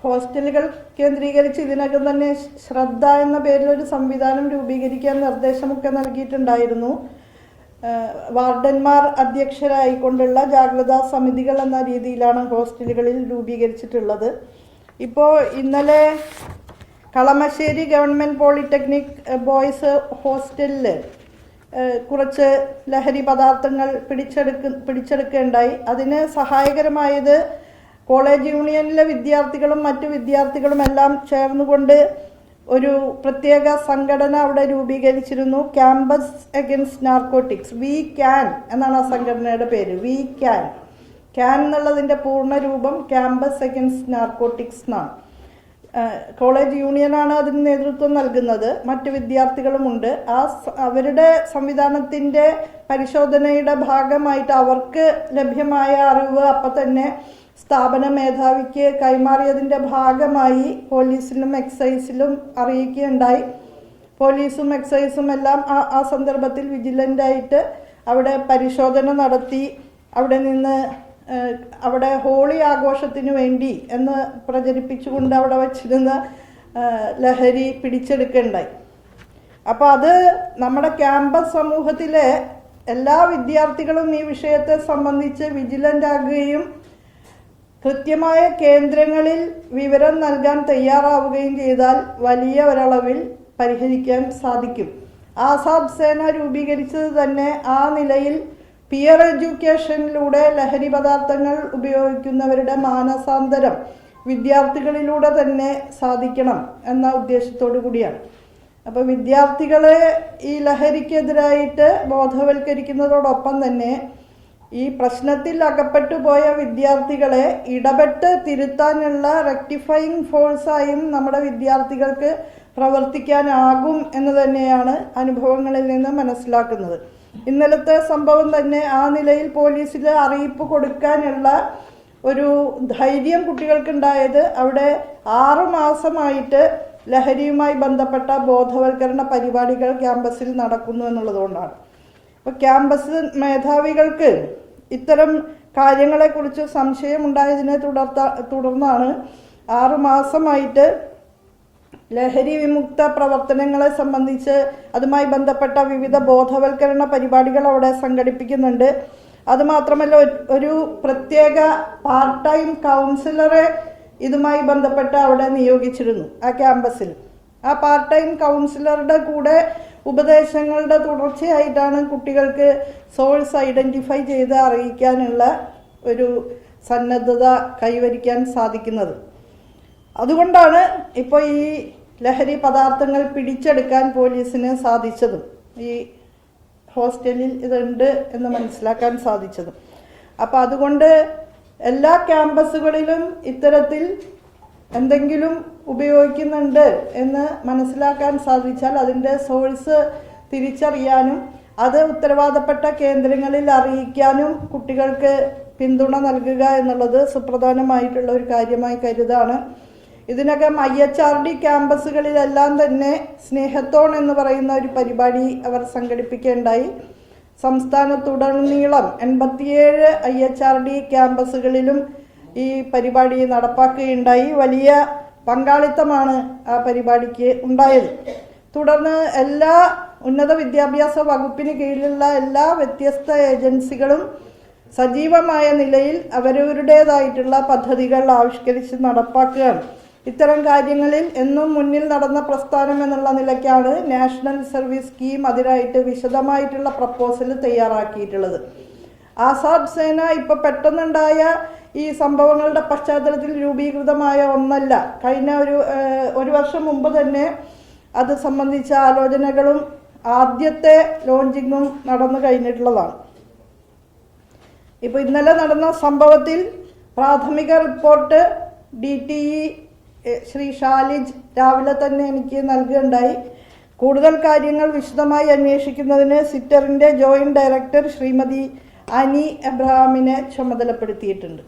ഹോസ്റ്റലുകൾ കേന്ദ്രീകരിച്ച് ഇതിനകം തന്നെ ശ്രദ്ധ എന്ന പേരിൽ ഒരു സംവിധാനം രൂപീകരിക്കാൻ നിർദ്ദേശമൊക്കെ നൽകിയിട്ടുണ്ടായിരുന്നു. വാർഡന്മാർ അധ്യക്ഷരായിക്കൊണ്ടുള്ള ജാഗ്രതാ സമിതികൾ എന്ന രീതിയിലാണ് ഹോസ്റ്റലുകളിൽ രൂപീകരിച്ചിട്ടുള്ളത്. ഇപ്പോൾ ഇന്നലെ കളമശ്ശേരി ഗവൺമെൻറ് പോളിടെക്നിക് ബോയ്സ് ഹോസ്റ്റലിൽ കുറച്ച് ലഹരി പദാർത്ഥങ്ങൾ പിടിച്ചെടുക്കുകയുണ്ടായി. അതിന് സഹായകരമായത് കോളേജ് യൂണിയനിലെ വിദ്യാർത്ഥികളും മറ്റു വിദ്യാർത്ഥികളും എല്ലാം ചേർന്നുകൊണ്ട് ഒരു പ്രത്യേക സംഘടന അവിടെ രൂപീകരിച്ചിരുന്നു. Campus against narcotics. We can എന്നാണ് ആ സംഘടനയുടെ പേര്. വി ക്യാൻ എന്നുള്ളതിൻ്റെ പൂർണ്ണ രൂപം ക്യാമ്പസ് അഗൈൻസ്റ്റ് നാർക്കോട്ടിക്സ് എന്നാണ്. കോളേജ് യൂണിയനാണ് അതിന് നേതൃത്വം നൽകുന്നത്. മറ്റു വിദ്യാർത്ഥികളുമുണ്ട്. അവരുടെ സംവിധാനത്തിൻ്റെ പരിശോധനയുടെ ഭാഗമായിട്ട് അവർക്ക് ലഭ്യമായ അറിവ് അപ്പം തന്നെ സ്ഥാപന മേധാവിക്ക് കൈമാറിയതിൻ്റെ ഭാഗമായി പോലീസിലും എക്സൈസിലും അറിയിക്കുകയുണ്ടായി. പോലീസും എക്സൈസും എല്ലാം ആ സന്ദർഭത്തിൽ വിജിലൻ്റായിട്ട് അവിടെ പരിശോധന നടത്തി അവിടെ ഹോളി ആഘോഷത്തിന് വേണ്ടി എന്ന് പ്രചരിപ്പിച്ചുകൊണ്ട് അവിടെ വച്ചിരുന്ന ലഹരി പിടിച്ചെടുക്കുകയുണ്ടായി. അപ്പോൾ അത് നമ്മുടെ ക്യാമ്പസ് സമൂഹത്തിലെ എല്ലാ വിദ്യാർത്ഥികളും ഈ വിഷയത്തെ സംബന്ധിച്ച് വിജിലൻ്റ് ആകുകയും കൃത്യമായ കേന്ദ്രങ്ങളിൽ വിവരം നൽകാൻ തയ്യാറാവുകയും ചെയ്താൽ വലിയ ഒരളവിൽ പരിഹരിക്കാൻ സാധിക്കും. ആസാദ് സേന രൂപീകരിച്ചത് തന്നെ ആ നിലയിൽ പിയർ എഡ്യൂക്കേഷനിലൂടെ ലഹരി പദാർത്ഥങ്ങൾ ഉപയോഗിക്കുന്നവരുടെ മാനസാന്തരം വിദ്യാർത്ഥികളിലൂടെ തന്നെ സാധിക്കണം എന്ന ഉദ്ദേശത്തോടു കൂടിയാണ്. അപ്പോൾ വിദ്യാർത്ഥികളെ ഈ ലഹരിക്കെതിരായിട്ട് ബോധവൽക്കരിക്കുന്നതോടൊപ്പം തന്നെ ഈ പ്രശ്നത്തിൽ അകപ്പെട്ടു പോയ വിദ്യാർത്ഥികളെ ഇടപെട്ട് തിരുത്താനുള്ള റെക്ടിഫയിങ് ഫോഴ്സായും നമ്മുടെ വിദ്യാർത്ഥികൾക്ക് പ്രവർത്തിക്കാനാകും എന്ന് തന്നെയാണ് അനുഭവങ്ങളിൽ നിന്ന് മനസ്സിലാക്കുന്നത്. ഇന്നലത്തെ സംഭവം തന്നെ ആ നിലയിൽ പോലീസിൽ അറിയിപ്പ് കൊടുക്കാനുള്ള ഒരു ധൈര്യം കുട്ടികൾക്കുണ്ടായത് അവിടെ 6 മാസമായിട്ട് ലഹരിയുമായി ബന്ധപ്പെട്ട ബോധവൽക്കരണ പരിപാടികൾ ക്യാമ്പസിൽ നടക്കുന്നു എന്നുള്ളതുകൊണ്ടാണ്. അപ്പോൾ ക്യാമ്പസ് മേധാവികൾക്ക് ഇത്തരം കാര്യങ്ങളെക്കുറിച്ച് സംശയമുണ്ടായതിനെ തുടർന്നാണ് 6 മാസമായിട്ട് ലഹരി വിമുക്ത പ്രവർത്തനങ്ങളെ സംബന്ധിച്ച് അതുമായി ബന്ധപ്പെട്ട വിവിധ ബോധവൽക്കരണ പരിപാടികൾ അവിടെ സംഘടിപ്പിക്കുന്നുണ്ട്. അതുമാത്രമല്ല ഒരു പ്രത്യേക പാർട്ട് ടൈം കൗൺസിലറെ ഇതുമായി ബന്ധപ്പെട്ട് അവിടെ നിയോഗിച്ചിരുന്നു ആ ക്യാമ്പസിൽ. ആ പാർട്ട് ടൈം കൗൺസിലറുടെ കൂടെ ഉപദേശങ്ങളുടെ തുടർച്ചയായിട്ടാണ് കുട്ടികൾക്ക് സോഴ്സ് ഐഡൻറ്റിഫൈ ചെയ്ത് അറിയിക്കാനുള്ള ഒരു സന്നദ്ധത കൈവരിക്കാൻ സാധിക്കുന്നത്. അതുകൊണ്ടാണ് ഇപ്പോൾ ഈ ലഹരി പദാർത്ഥങ്ങൾ പിടിച്ചെടുക്കാൻ പോലീസിന് സാധിച്ചതും ഈ ഹോസ്റ്റലിൽ ഇതുണ്ട് എന്ന് മനസ്സിലാക്കാൻ സാധിച്ചതും. അപ്പോൾ അതുകൊണ്ട് എല്ലാ ക്യാമ്പസുകളിലും ഇത്തരത്തിൽ എന്തെങ്കിലും ഉപയോഗിക്കുന്നുണ്ട് എന്ന് മനസ്സിലാക്കാൻ സാധിച്ചാൽ അതിൻ്റെ സോഴ്സ് തിരിച്ചറിയാനും അത് ഉത്തരവാദപ്പെട്ട കേന്ദ്രങ്ങളിൽ അറിയിക്കാനും കുട്ടികൾക്ക് പിന്തുണ നൽകുക എന്നുള്ളത് സുപ്രധാനമായിട്ടുള്ള ഒരു കാര്യമായി കരുതാണ്. ഇതിനകം IHRD ക്യാമ്പസുകളിലെല്ലാം തന്നെ സ്നേഹത്തോൺ എന്ന് പറയുന്ന ഒരു പരിപാടി അവർ സംഘടിപ്പിക്കുകയുണ്ടായി. സംസ്ഥാനത്തുടനീളം 87 IHRD ക്യാമ്പസുകളിലും ഈ പരിപാടി നടപ്പാക്കുകയുണ്ടായി. വലിയ പങ്കാളിത്തമാണ് ആ പരിപാടിക്ക് ഉണ്ടായത്. തുടർന്ന് എല്ലാ ഉന്നത വിദ്യാഭ്യാസ വകുപ്പിന് കീഴിലുള്ള എല്ലാ വ്യത്യസ്ത ഏജൻസികളും സജീവമായ നിലയിൽ അവരവരുടേതായിട്ടുള്ള പദ്ധതികൾ ആവിഷ്കരിച്ച് നടപ്പാക്കുകയാണ്. ഇത്തരം കാര്യങ്ങളിൽ എന്നും മുന്നിൽ നടന്ന പ്രസ്ഥാനം എന്നുള്ള നിലയ്ക്കാണ് നാഷണൽ സർവീസ് സ്കീം അതിനായിട്ട് വിശദമായിട്ടുള്ള പ്രപ്പോസൽ തയ്യാറാക്കിയിട്ടുള്ളത്. ആസാദ് സേന ഇപ്പോൾ പെട്ടെന്നുണ്ടായ ഈ സംഭവങ്ങളുടെ പശ്ചാത്തലത്തിൽ രൂപീകൃതമായ ഒന്നല്ല. കഴിഞ്ഞ ഒരു വർഷം മുമ്പ് തന്നെ അത് സംബന്ധിച്ച ആലോചനകളും ആദ്യത്തെ ലോഞ്ചിങ്ങും നടന്നു കഴിഞ്ഞിട്ടുള്ളതാണ്. ഇപ്പോൾ ഇന്നലെ നടന്ന സംഭവത്തിൽ പ്രാഥമിക റിപ്പോർട്ട് DTE ശ്രീ ഷാലിജ് രാവിലെ തന്നെ എനിക്ക് നൽകുകയുണ്ടായി. കൂടുതൽ കാര്യങ്ങൾ വിശദമായി അന്വേഷിക്കുന്നതിന് സിറ്ററിൻ്റെ ജോയിന്റ് ഡയറക്ടർ ശ്രീമതി അനി എബ്രഹാമിനെ ചുമതലപ്പെടുത്തിയിട്ടുണ്ട്.